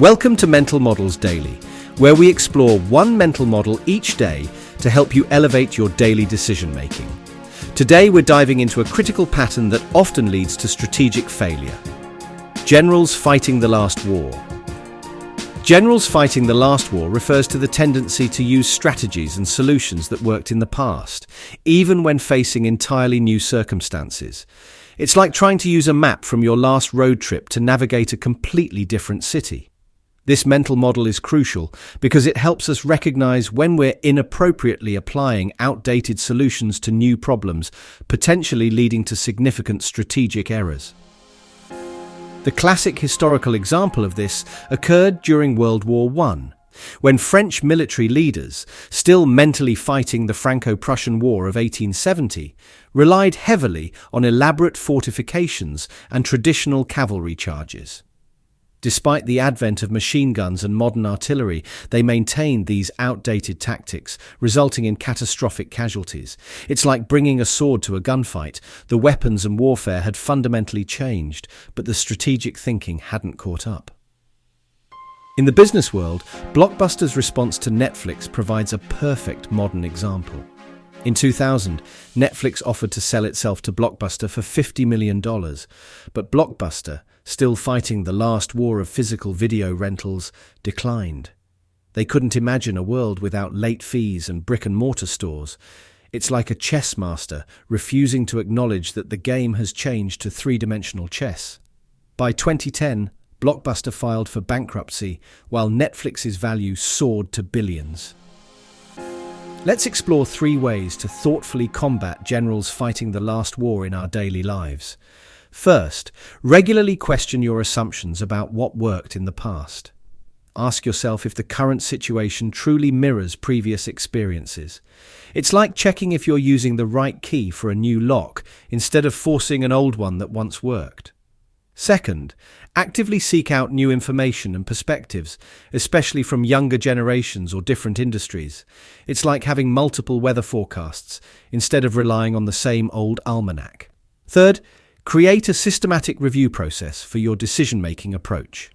Welcome to Mental Models Daily, where we explore one mental model each day to help you elevate your daily decision-making. Today we're diving into a critical pattern that often leads to strategic failure. Generals fighting the last war. Generals fighting the last war refers to the tendency to use strategies and solutions that worked in the past, even when facing entirely new circumstances. It's like trying to use a map from your last road trip to navigate a completely different city. This mental model is crucial because it helps us recognize when we're inappropriately applying outdated solutions to new problems, potentially leading to significant strategic errors. The classic historical example of this occurred during World War I, when French military leaders, still mentally fighting the Franco-Prussian War of 1870, relied heavily on elaborate fortifications and traditional cavalry charges. Despite the advent of machine guns and modern artillery, they maintained these outdated tactics, resulting in catastrophic casualties. It's like bringing a sword to a gunfight. The weapons and warfare had fundamentally changed, but the strategic thinking hadn't caught up. In the business world, Blockbuster's response to Netflix provides a perfect modern example. In 2000, Netflix offered to sell itself to Blockbuster for $50 million, but Blockbuster, still fighting the last war of physical video rentals, declined. They couldn't imagine a world without late fees and brick-and-mortar stores. It's like a chess master refusing to acknowledge that the game has changed to three-dimensional chess. By 2010, Blockbuster filed for bankruptcy, while Netflix's value soared to billions. Let's explore 3 ways to thoughtfully combat generals fighting the last war in our daily lives. First, regularly question your assumptions about what worked in the past. Ask yourself if the current situation truly mirrors previous experiences. It's like checking if you're using the right key for a new lock instead of forcing an old one that once worked. Second, actively seek out new information and perspectives, especially from younger generations or different industries. It's like having multiple weather forecasts instead of relying on the same old almanac. Third, create a systematic review process for your decision-making approach.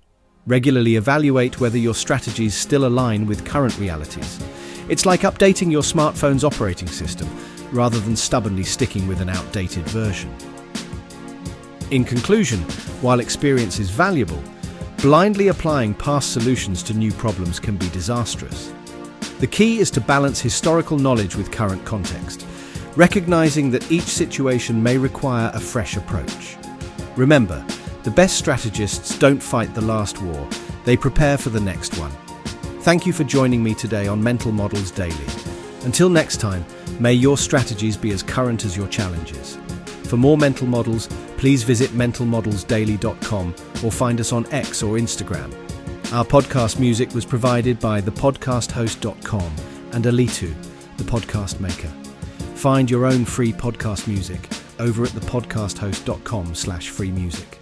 Regularly evaluate whether your strategies still align with current realities. It's like updating your smartphone's operating system rather than stubbornly sticking with an outdated version. In conclusion, while experience is valuable, blindly applying past solutions to new problems can be disastrous. The key is to balance historical knowledge with current context, recognizing that each situation may require a fresh approach. Remember, the best strategists don't fight the last war, they prepare for the next one. Thank you for joining me today on Mental Models Daily. Until next time, may your strategies be as current as your challenges. For more mental models, please visit mentalmodelsdaily.com or find us on X or Instagram. Our podcast music was provided by thepodcasthost.com and Alitu, the podcast maker. Find your own free podcast music over at thepodcasthost.com/free music.